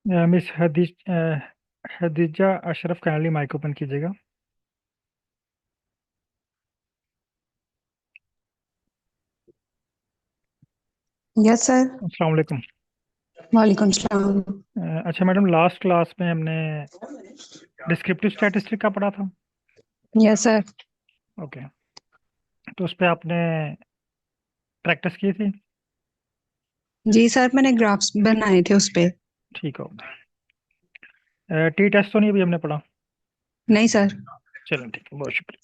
Miss Hadija Ashraf, kindly mic open कीजिएगा। Yes sir. अस्सलाम वालेकुम। वालेकुम सलाम। अच्छा मैडम, लास्ट क्लास में हमने डिस्क्रिप्टिव स्टैटिस्टिक का पढ़ा था। Yes sir. ओके, तो उस पे आपने प्रैक्टिस की थी। जी सर, मैंने ग्राफ्स बनाए थे उस पे। ठीक हो। टी टेस्ट तो नहीं अभी हमने पढ़ा। नहीं सर। चलो ठीक है, बहुत शुक्रिया।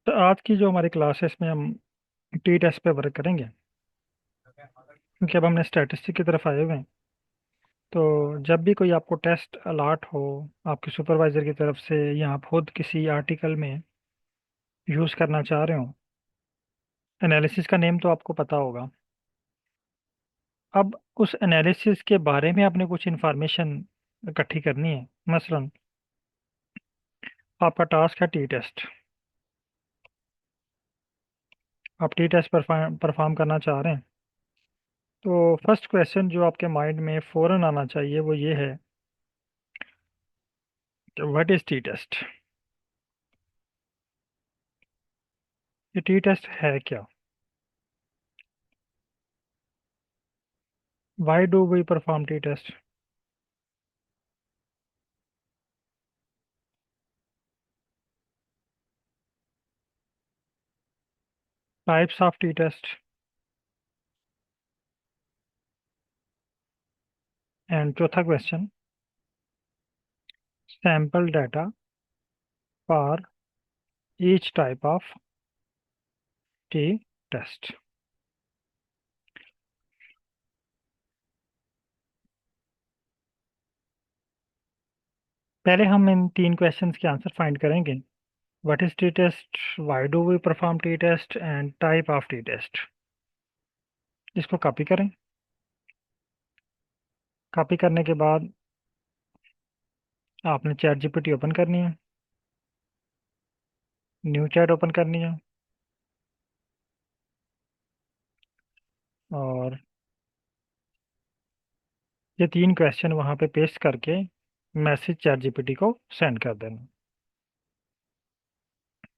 तो आज की जो हमारी क्लास है इसमें हम टी टेस्ट पे वर्क करेंगे, क्योंकि अब हमने स्टैटिस्टिक की तरफ आए हुए हैं। तो जब भी कोई आपको टेस्ट अलॉट हो आपके सुपरवाइजर की तरफ से, या आप खुद किसी आर्टिकल में यूज़ करना चाह रहे हो, एनालिसिस का नेम तो आपको पता होगा। अब उस एनालिसिस के बारे में आपने कुछ इंफॉर्मेशन इकट्ठी करनी है। मसलन आपका टास्क है टी टेस्ट। आप टी टेस्ट परफॉर्म करना चाह रहे हैं। तो फर्स्ट क्वेश्चन जो आपके माइंड में फ़ौरन आना चाहिए वो ये है कि व्हाट इज़ टी टेस्ट। ये टी टेस्ट है क्या? Why do we perform T test? Types of T test. And चौथा question, sample data for each type of T test. पहले हम इन तीन क्वेश्चंस के आंसर फाइंड करेंगे। What is T test, why do we perform T test, and type of T test. इसको copy करें। Copy करने के बाद आपने चैट जीपीटी ओपन करनी है, न्यू चैट ओपन करनी है, और ये तीन क्वेश्चन वहाँ पे पेस्ट करके मैसेज चैट जीपीटी को सेंड कर देना।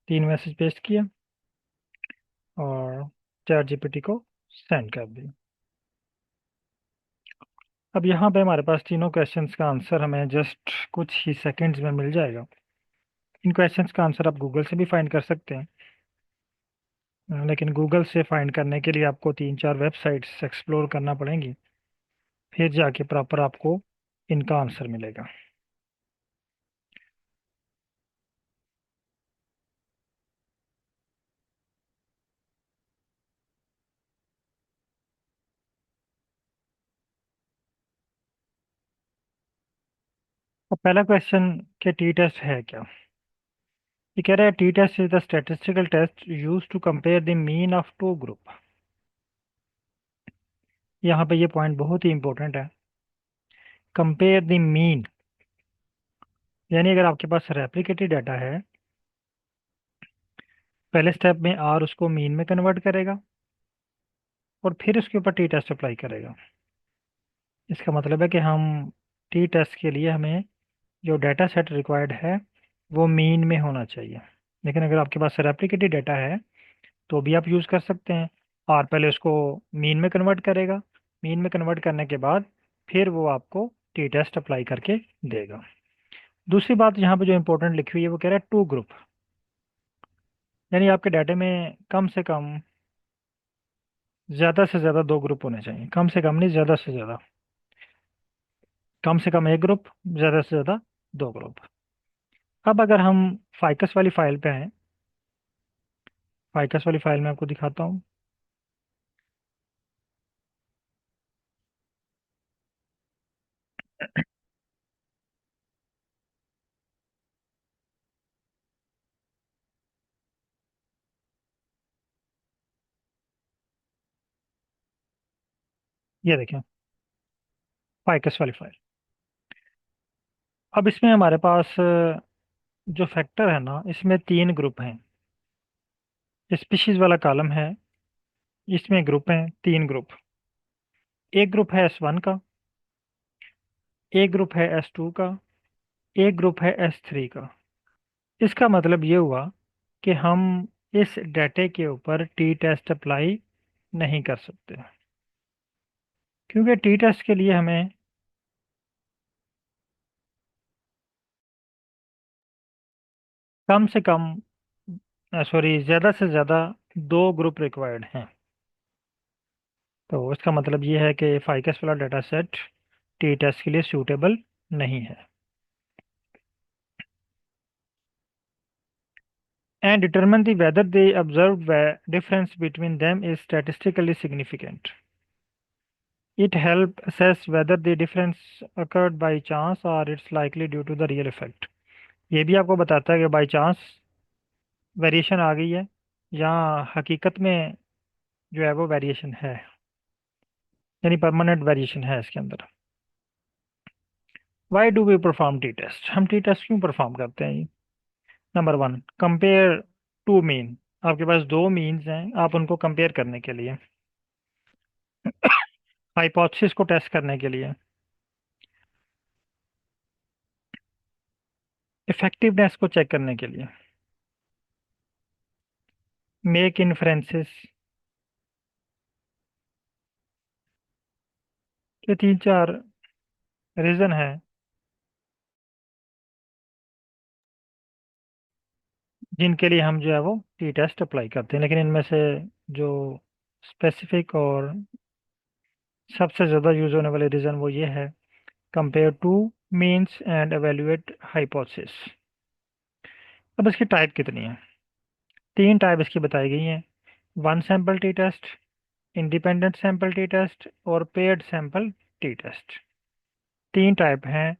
तीन मैसेज पेस्ट किया और चैट जीपीटी को सेंड कर दिया। अब यहाँ पे हमारे पास तीनों क्वेश्चंस का आंसर हमें जस्ट कुछ ही सेकंड्स में मिल जाएगा। इन क्वेश्चंस का आंसर आप गूगल से भी फाइंड कर सकते हैं, लेकिन गूगल से फाइंड करने के लिए आपको तीन चार वेबसाइट्स एक्सप्लोर करना पड़ेंगी, फिर जाके प्रॉपर आपको इनका आंसर मिलेगा। अब पहला क्वेश्चन कि टी टेस्ट है क्या। ये कह रहा है T test is the statistical test use to compare the mean of two group. यहाँ पे ये पॉइंट बहुत ही इंपॉर्टेंट है। कंपेयर द मीन, यानी अगर आपके पास रेप्लिकेटेड डाटा है, पहले स्टेप में आर उसको मीन में कन्वर्ट करेगा और फिर उसके ऊपर टी टेस्ट अप्लाई करेगा। इसका मतलब है कि हम टी टेस्ट के लिए हमें जो डाटा सेट रिक्वायर्ड है वो मीन में होना चाहिए। लेकिन अगर आपके पास रेप्लिकेटेड डाटा है तो भी आप यूज़ कर सकते हैं। और पहले उसको मीन में कन्वर्ट करेगा, मीन में कन्वर्ट करने के बाद फिर वो आपको टी टेस्ट अप्लाई करके देगा। दूसरी बात यहाँ पे जो इंपॉर्टेंट लिखी हुई है वो कह रहा है टू ग्रुप, यानी आपके डाटे में कम से कम ज़्यादा से ज़्यादा दो ग्रुप होने चाहिए। कम से कम नहीं, ज़्यादा से ज़्यादा। कम से कम एक ग्रुप, ज़्यादा से ज़्यादा दो ग्रुप। अब अगर हम फाइकस वाली फाइल पे हैं, फाइकस वाली फाइल में आपको दिखाता हूँ। ये देखें, फाइकस वाली फाइल। अब इसमें हमारे पास जो फैक्टर है ना, इसमें तीन ग्रुप हैं। स्पीशीज वाला कॉलम है, इसमें ग्रुप हैं, तीन ग्रुप। एक ग्रुप है S1 का, एक ग्रुप है S2 का, एक ग्रुप है S3 का। इसका मतलब ये हुआ कि हम इस डाटे के ऊपर टी टेस्ट अप्लाई नहीं कर सकते, क्योंकि टी टेस्ट के लिए हमें कम से कम, सॉरी, ज़्यादा से ज़्यादा दो ग्रुप रिक्वायर्ड हैं। तो इसका मतलब ये है कि फाइकस वाला डाटा सेट टी टेस्ट के लिए सूटेबल नहीं है। And determine the whether the observed difference between them is statistically significant. It helps assess whether the difference occurred by chance or it's likely due to the real effect. ये भी आपको बताता है कि बाई चांस वेरिएशन आ गई है या हकीकत में जो है वो वेरिएशन है, यानी परमानेंट वेरिएशन है इसके अंदर। Why do we perform T test? हम टी टेस्ट क्यों परफॉर्म करते हैं? Number one, compare two mean. आपके पास दो मीन्स हैं, आप उनको कंपेयर करने के लिए, हाइपोथेसिस को टेस्ट करने के लिए, इफेक्टिवनेस को चेक करने के लिए, मेक इन्फ्रेंसेस। ये तीन चार रीजन है जिनके लिए हम जो है वो टी टेस्ट अप्लाई करते हैं। लेकिन इनमें से जो स्पेसिफिक और सबसे ज़्यादा यूज होने वाले रीज़न वो ये है, compare two means and evaluate hypothesis. अब इसकी टाइप कितनी है? तीन टाइप इसकी बताई गई हैं: one sample T test, independent sample T test और पेयर्ड सैंपल टी टेस्ट। तीन टाइप हैं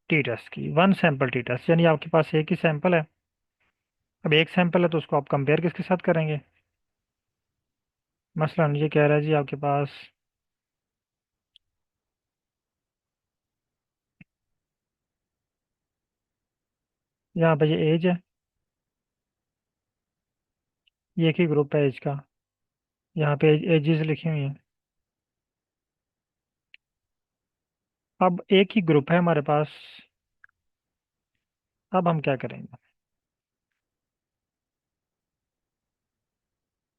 टी टेस्ट की। वन सैंपल टी टेस्ट यानी आपके पास एक ही सैंपल है। अब एक सैंपल है तो उसको आप कंपेयर किसके साथ करेंगे? मसलन ये कह रहा है जी आपके पास यहाँ पे ये एज है, ये एक ही ग्रुप है एज का, यहाँ पे एजेस लिखी हुई हैं। अब एक ही ग्रुप है हमारे पास, अब हम क्या करेंगे?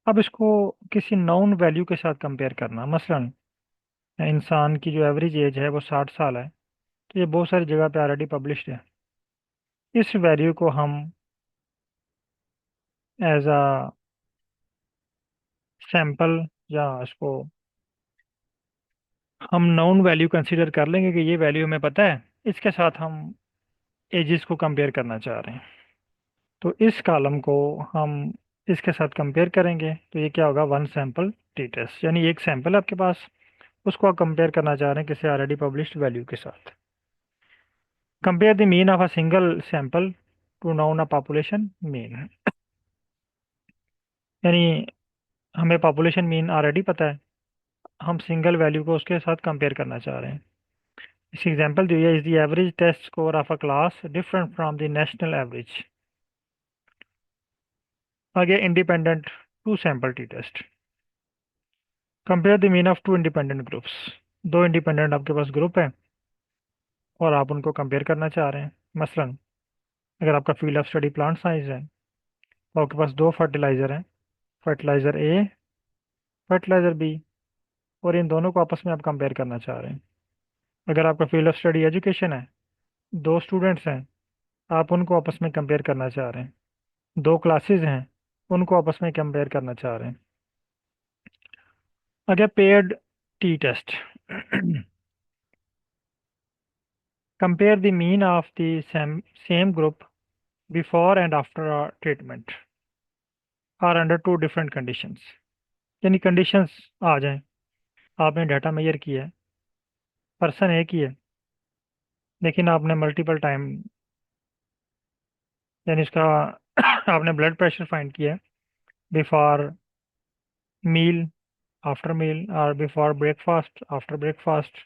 अब इसको किसी नाउन वैल्यू के साथ कंपेयर करना। मसलन इंसान की जो एवरेज एज है वो 60 साल है, तो ये बहुत सारी जगह पे ऑलरेडी पब्लिश्ड है। इस वैल्यू को हम एज अ सैंपल, या इसको हम नाउन वैल्यू कंसीडर कर लेंगे कि ये वैल्यू हमें पता है, इसके साथ हम एजेस को कंपेयर करना चाह रहे हैं। तो इस कॉलम को हम इसके साथ कंपेयर करेंगे, तो ये क्या होगा? वन सैंपल टी टेस्ट, यानी एक सैंपल है आपके पास, उसको आप कंपेयर करना चाह रहे हैं किसी ऑलरेडी पब्लिश्ड वैल्यू के साथ। Compare the mean of a single sample to known a population mean, यानी हमें पॉपुलेशन मीन ऑलरेडी पता है, हम सिंगल वैल्यू को उसके साथ कंपेयर करना चाह रहे हैं। इस एग्जांपल दी है, is the average test score of a class different from the national average? आगे independent two sample T test. Compare the mean of two independent groups. दो इंडिपेंडेंट आपके पास ग्रुप है और आप उनको कंपेयर करना चाह रहे हैं। मसलन अगर आपका field of study plant science है तो आपके पास दो फर्टिलाइजर हैं, फर्टिलाइजर ए, फर्टिलाइजर बी, और इन दोनों को आपस में आप कंपेयर करना चाह रहे हैं। अगर आपका फील्ड ऑफ स्टडी एजुकेशन है, दो स्टूडेंट्स हैं, आप उनको आपस में कंपेयर करना चाह रहे हैं। दो क्लासेस हैं, उनको आपस में कंपेयर करना चाह रहे हैं। अगर paired T test, compare the mean of the same group before and after treatment or under two different conditions. यानी कंडीशंस आ जाएं, आपने डाटा मेजर किया है, पर्सन एक ही है, लेकिन आपने मल्टीपल टाइम, यानी इसका आपने ब्लड प्रेशर फाइंड किया है बिफोर मील, आफ्टर मील, और before breakfast, after breakfast.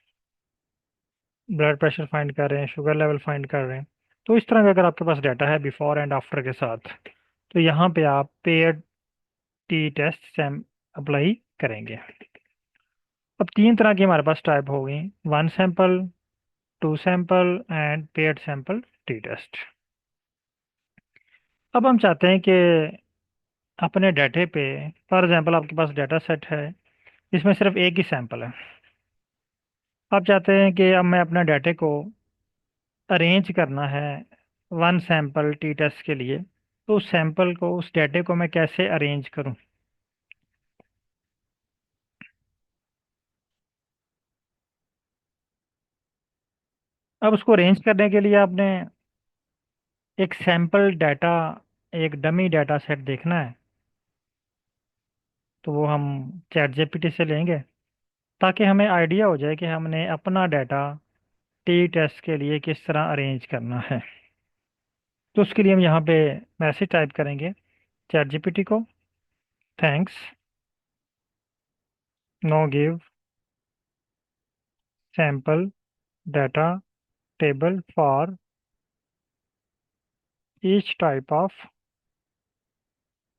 Blood pressure find कर रहे हैं, शुगर लेवल फाइंड कर रहे हैं। तो इस तरह का अगर आपके पास डाटा है बिफोर एंड आफ्टर के साथ, तो यहाँ पे आप पेयर टी टेस्ट सैम अप्लाई करेंगे। अब तीन तरह की हमारे पास टाइप हो गई, one sample, two sample and paired sample T test. अब हम चाहते हैं कि अपने डाटे पे, फॉर एग्जांपल आपके पास डाटा सेट है, इसमें सिर्फ एक ही सैंपल है। आप चाहते हैं कि अब मैं अपने डाटे को अरेंज करना है वन सैंपल टी टेस्ट के लिए, तो उस सैंपल को, उस डाटे को मैं कैसे अरेंज करूं। अब उसको अरेंज करने के लिए आपने एक सैंपल डाटा, एक डमी डाटा सेट देखना है। तो वो हम चैट जीपीटी से लेंगे, ताकि हमें आइडिया हो जाए कि हमने अपना डाटा टी टेस्ट के लिए किस तरह अरेंज करना है। तो उसके लिए हम यहाँ पे मैसेज टाइप करेंगे चैट जीपीटी को, thanks, no give sample data table for each type of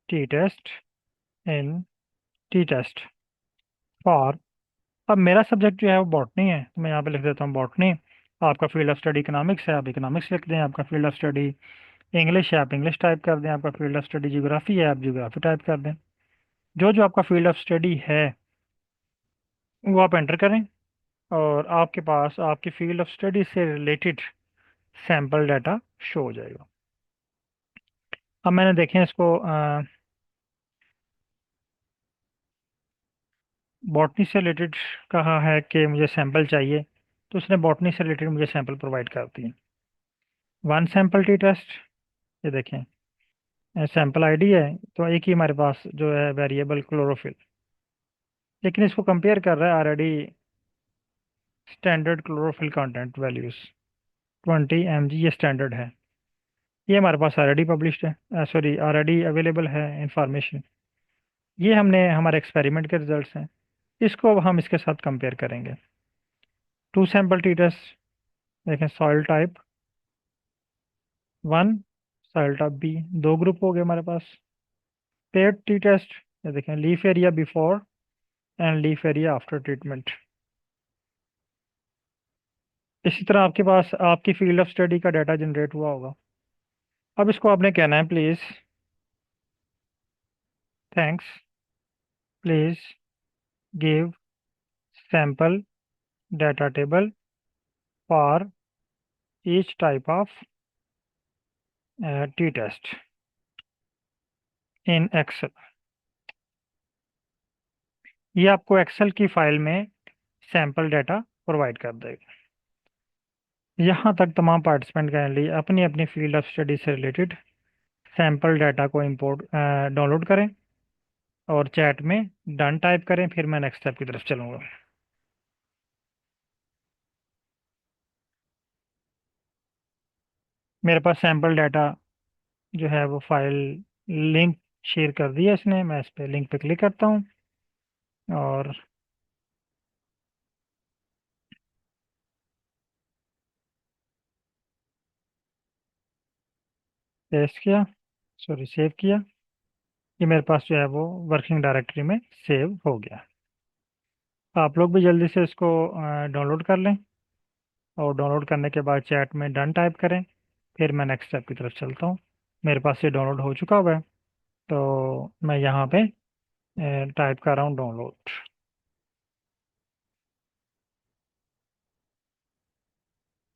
T test in T test for. अब मेरा सब्जेक्ट जो है वो बॉटनी है, तो मैं यहाँ पे लिख देता हूँ बॉटनी। आपका फील्ड ऑफ स्टडी इकोनॉमिक्स है, आप इकोनॉमिक्स लिख दें। आपका फील्ड ऑफ स्टडी इंग्लिश है, आप इंग्लिश टाइप कर दें। आपका फील्ड ऑफ स्टडी ज्योग्राफी है, आप ज्योग्राफी टाइप कर दें। जो जो आपका फील्ड ऑफ स्टडी है वो आप एंटर करें, और आपके पास आपकी फील्ड ऑफ स्टडी से रिलेटेड सैंपल डाटा शो हो जाएगा। अब मैंने देखें इसको, बॉटनी से रिलेटेड कहा है कि मुझे सैंपल चाहिए, तो उसने बॉटनी से रिलेटेड मुझे सैंपल प्रोवाइड कर दिए। वन सैंपल टी टेस्ट, ये देखें सैंपल आईडी है, तो एक ही हमारे पास जो है वेरिएबल क्लोरोफिल, लेकिन इसको कंपेयर कर रहा है already standard chlorophyll content values 20 mg, ये स्टैंडर्ड है। ये हमारे पास ऑलरेडी पब्लिश्ड है, सॉरी ऑलरेडी अवेलेबल है इंफॉर्मेशन। ये हमने हमारे एक्सपेरिमेंट के रिजल्ट्स हैं, इसको अब हम इसके साथ कंपेयर करेंगे। टू सैंपल टी टेस्ट, देखें soil type one, soil type B, दो ग्रुप हो गए हमारे पास। पेड टी टेस्ट, ये देखें leaf area before and leaf area after treatment. इसी तरह आपके पास आपकी फील्ड ऑफ स्टडी का डाटा जनरेट हुआ होगा। अब इसको आपने कहना है please, thanks, please give sample data table for each type of T test in Excel. ये आपको एक्सेल की फाइल में सैंपल डाटा प्रोवाइड कर देगा। यहाँ तक तमाम पार्टिसिपेंट के लिए अपनी अपनी फील्ड ऑफ स्टडी से रिलेटेड सैंपल डाटा को इंपोर्ट डाउनलोड करें और चैट में डन टाइप करें, फिर मैं नेक्स्ट स्टेप की तरफ चलूँगा। मेरे पास सैंपल डाटा जो है वो फाइल लिंक शेयर कर दिया इसने, मैं इस पे लिंक पे क्लिक करता हूँ और पेस्ट किया, सॉरी सेव किया। ये मेरे पास जो है वो वर्किंग डायरेक्टरी में सेव हो गया। आप लोग भी जल्दी से इसको डाउनलोड कर लें, और डाउनलोड करने के बाद चैट में डन टाइप करें, फिर मैं नेक्स्ट स्टेप की तरफ चलता हूँ। मेरे पास ये डाउनलोड हो चुका हुआ है, तो मैं यहाँ पे टाइप कर रहा हूँ डाउनलोड,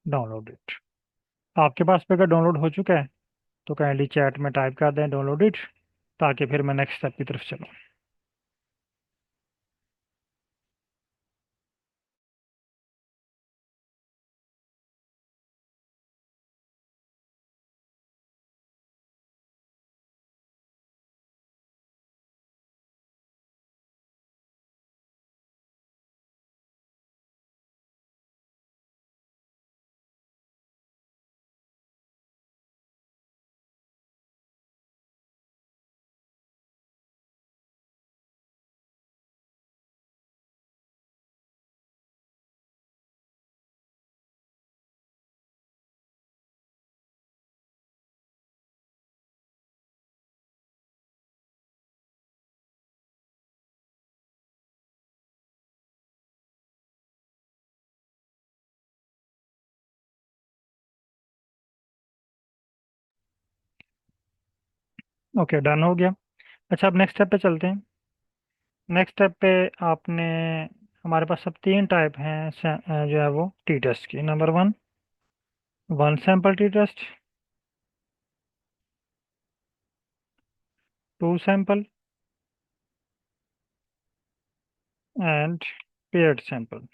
डाउनलोड इट। आपके पास पे अगर डाउनलोड हो चुका है तो काइंडली चैट में टाइप कर दें डाउनलोड इट, ताकि फिर मैं नेक्स्ट स्टेप की तरफ चलूँ। ओके, डन हो गया। अच्छा, अब नेक्स्ट स्टेप पे चलते हैं। नेक्स्ट स्टेप पे आपने, हमारे पास सब तीन टाइप हैं जो है वो टी टेस्ट की। Number one sample T test, two sample and paired sample.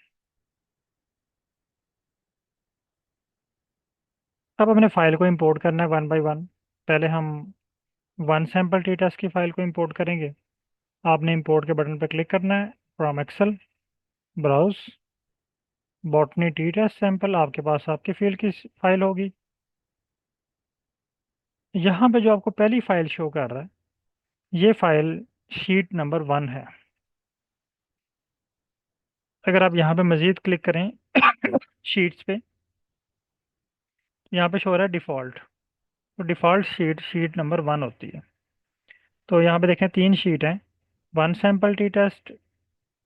अब हमने फाइल को इंपोर्ट करना है वन बाय वन। पहले हम वन सैंपल टी टेस्ट की फाइल को इंपोर्ट करेंगे। आपने इंपोर्ट के बटन पर क्लिक करना है, from Excel, browse, botany T test sample, आपके पास आपकी फील्ड की फाइल होगी। यहाँ पे जो आपको पहली फाइल शो कर रहा है, ये फाइल शीट नंबर वन है। अगर आप यहाँ पे मज़ीद क्लिक करें शीट्स पे, यहाँ पे शो हो रहा है डिफ़ॉल्ट। तो default sheet sheet number one होती है। तो यहाँ पे देखें, तीन शीट हैं: one sample T test,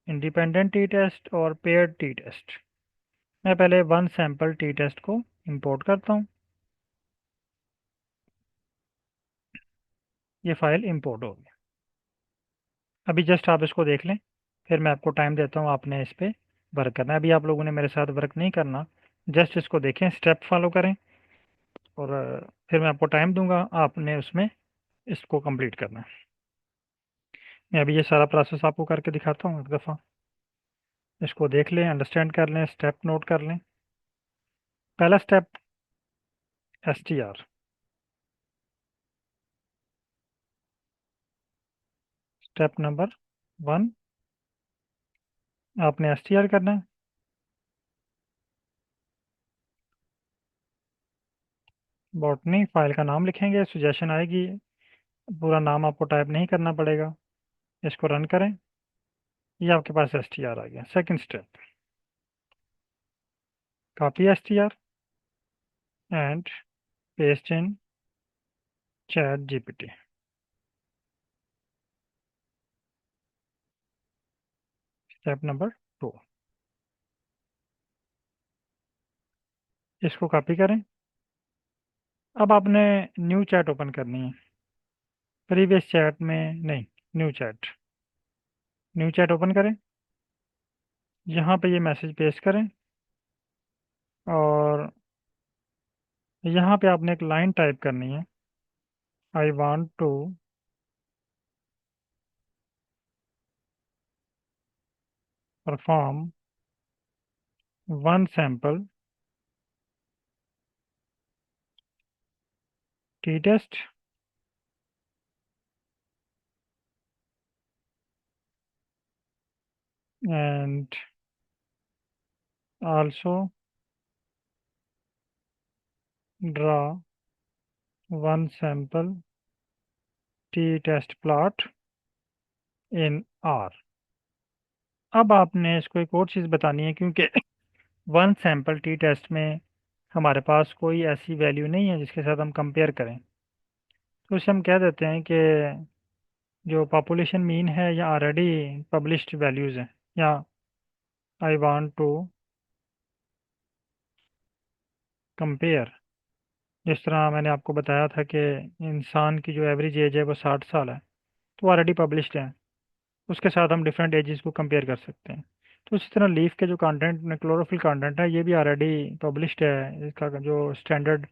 independent T test और पेयर्ड टी टेस्ट। मैं पहले वन सैंपल टी टेस्ट को इंपोर्ट करता हूँ। ये फाइल इंपोर्ट हो गई। अभी जस्ट आप इसको देख लें, फिर मैं आपको टाइम देता हूँ, आपने इस पे वर्क करना है। अभी आप लोगों ने मेरे साथ वर्क नहीं करना, जस्ट इसको देखें, स्टेप फॉलो करें, और फिर मैं आपको टाइम दूंगा, आपने उसमें इसको कंप्लीट करना है। मैं अभी ये सारा प्रोसेस आपको करके दिखाता हूँ एक दफ़ा। इसको देख लें, अंडरस्टैंड कर लें, स्टेप नोट कर लें। पहला step, STR। Step number one, आपने STR करना है। बॉटनी फाइल का नाम लिखेंगे, सुजेशन आएगी, पूरा नाम आपको टाइप नहीं करना पड़ेगा। इसको रन करें, ये आपके पास STR आ गया। Second step, copy STR and paste in chat GPT। Step number two, इसको कॉपी करें। अब आपने न्यू चैट ओपन करनी है, प्रीवियस चैट में नहीं, new chat. New chat open करें, यहाँ पे ये मैसेज पेस्ट करें, और यहाँ पे आपने एक लाइन टाइप करनी है: I want to perform one sample T test and also draw one sample T test plot in R। अब आपने इसको एक और चीज़ बतानी है, क्योंकि वन सैंपल टी टेस्ट में हमारे पास कोई ऐसी वैल्यू नहीं है जिसके साथ हम कंपेयर करें। तो उसे हम कह देते हैं कि जो पॉपुलेशन मीन है या ऑलरेडी पब्लिश्ड वैल्यूज़ हैं, या आई वांट टू कंपेयर। जिस तरह मैंने आपको बताया था कि इंसान की जो एवरेज एज है वो 60 साल है, तो ऑलरेडी पब्लिश्ड है, उसके साथ हम डिफरेंट एजेस को कंपेयर कर सकते हैं। तो इसी तरह लीफ के जो कंटेंट, क्लोरोफिल कंटेंट है, ये भी ऑलरेडी पब्लिश्ड है, इसका जो स्टैंडर्ड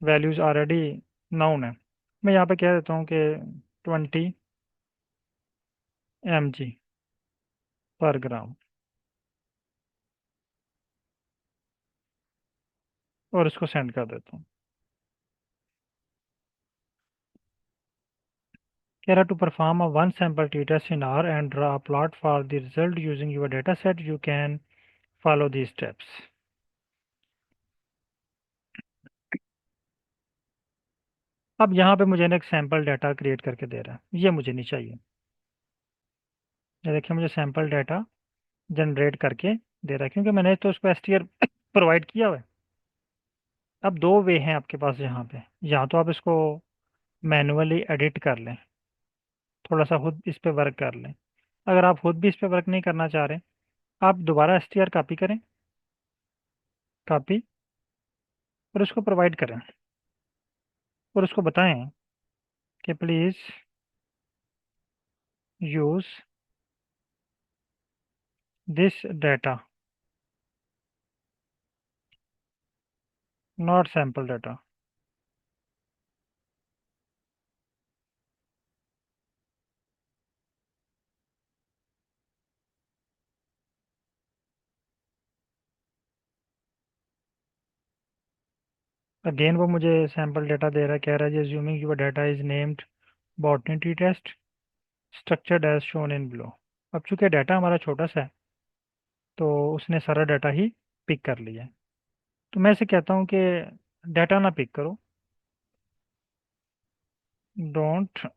वैल्यूज़ ऑलरेडी नाउन है। मैं यहाँ पे कह देता हूँ कि 20 mg पर ग्राम, और इसको सेंड कर देता हूँ। कह रहा, to perform a one sample T test in R and draw a plot for the result using your data set, you can follow these steps. अब यहाँ पे मुझे ना एक सैंपल डाटा क्रिएट करके दे रहा है, ये मुझे नहीं चाहिए। ये देखिए, मुझे सैंपल डाटा जनरेट करके दे रहा है, क्योंकि मैंने तो उसको STR प्रोवाइड किया हुआ है। अब दो वे हैं आपके पास यहाँ पे, या तो आप इसको मैनुअली एडिट कर लें, थोड़ा सा खुद इस पे वर्क कर लें। अगर आप खुद भी इस पे वर्क नहीं करना चाह रहे, आप दोबारा STR कॉपी करें, कॉपी, और उसको प्रोवाइड करें, और उसको बताएं कि please use this data, not sample data. Again वो मुझे सैम्पल डाटा दे रहा है, कह रहा है assuming your data is named botany t test structured as shown in below। अब चूंकि डाटा हमारा छोटा सा है तो उसने सारा डाटा ही पिक कर लिया है। तो मैं इसे कहता हूँ कि डाटा ना पिक करो, don't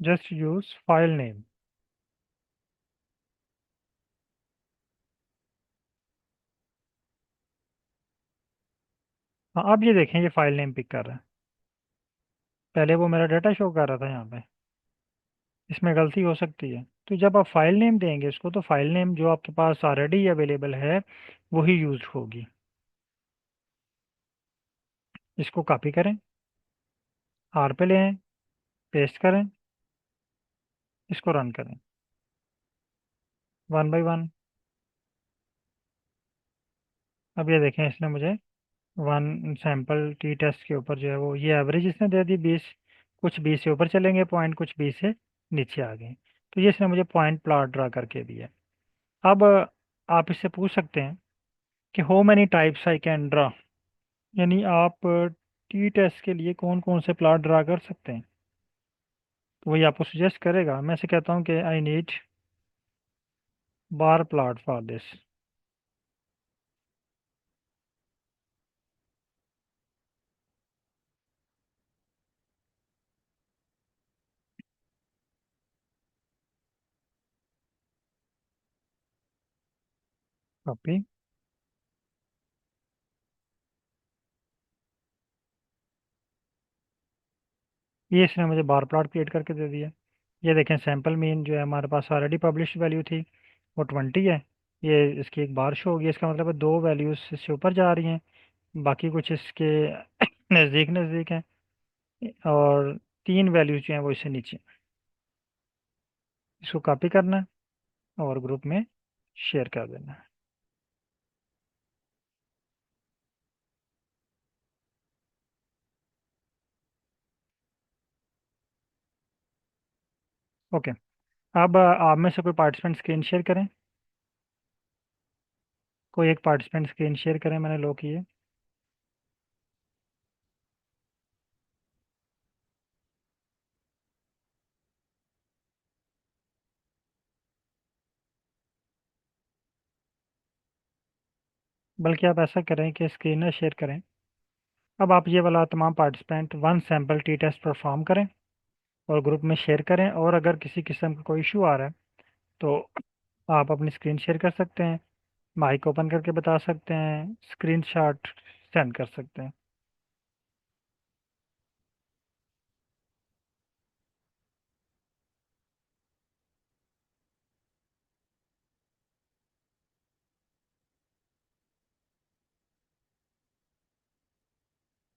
just use file name. हाँ, अब ये देखें ये फाइल नेम पिक कर रहा है। पहले वो मेरा डाटा शो कर रहा था यहाँ पे, इसमें गलती हो सकती है। तो जब आप फाइल नेम देंगे इसको तो फाइल नेम जो आपके पास ऑलरेडी अवेलेबल है वही यूज होगी। इसको कॉपी करें, आर पे ले आएं, पेस्ट करें, इसको रन करें वन बाई वन। अब ये देखें इसने मुझे वन सैंपल टी टेस्ट के ऊपर जो है वो ये एवरेज इसने दे दी 20। कुछ 20 से ऊपर चलेंगे पॉइंट, कुछ 20 से नीचे आ गए। तो ये इसने मुझे पॉइंट प्लॉट ड्रा करके दिया। अब आप इससे पूछ सकते हैं कि how many types I can draw, यानी आप टी टेस्ट के लिए कौन कौन से प्लॉट ड्रा कर सकते हैं। तो वही आपको सजेस्ट करेगा। मैं से कहता हूँ कि I need bar plot for this. Copy, ये इसने मुझे बार प्लॉट क्रिएट करके दे दिया। ये देखें सैंपल मीन जो है हमारे पास ऑलरेडी पब्लिश वैल्यू थी वो 20 है। ये इसकी एक बार शो होगी, इसका मतलब है दो वैल्यूज इससे ऊपर जा रही हैं, बाकी कुछ इसके नज़दीक नज़दीक हैं, और तीन वैल्यूज जो हैं वो इससे नीचे हैं। इसको कॉपी करना है और ग्रुप में शेयर कर देना है। ओके, अब आप में से कोई पार्टिसिपेंट स्क्रीन शेयर करें। कोई एक पार्टिसिपेंट स्क्रीन शेयर करें, मैंने लो की है। बल्कि आप ऐसा करें कि स्क्रीन ना शेयर करें। अब आप ये वाला तमाम participant one sample T test perform करें और ग्रुप में शेयर करें, और अगर किसी किस्म का कोई इशू आ रहा है तो आप अपनी स्क्रीन शेयर कर सकते हैं, माइक ओपन करके बता सकते हैं, स्क्रीनशॉट सेंड कर सकते हैं।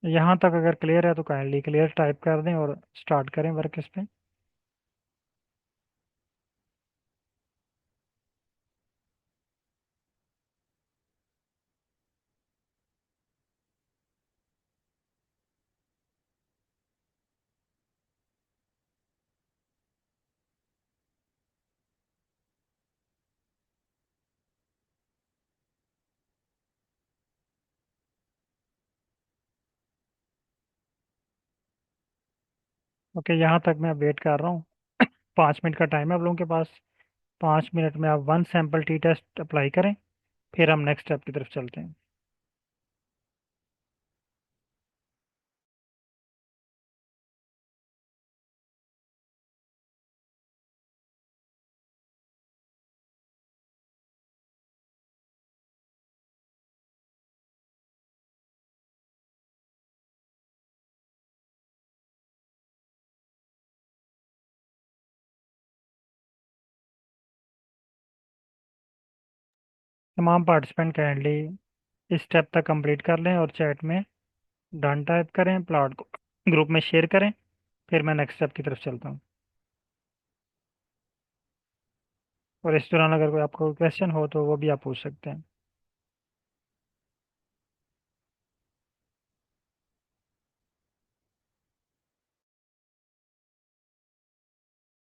यहाँ तक अगर क्लियर है तो काइंडली क्लियर टाइप कर दें और स्टार्ट करें वर्क इस पे। ओके, यहाँ तक मैं वेट कर रहा हूँ। 5 मिनट का टाइम है आप लोगों के पास। 5 मिनट में आप one sample T test apply करें, फिर हम नेक्स्ट स्टेप की तरफ चलते हैं। तमाम पार्टिसिपेंट काइंडली इस स्टेप तक कंप्लीट कर लें और चैट में डन टाइप करें प्लॉट को। ग्रुप में शेयर करें, फिर मैं नेक्स्ट स्टेप की तरफ चलता हूँ। और इस दौरान अगर कोई आपको क्वेश्चन हो तो वो भी आप पूछ सकते हैं।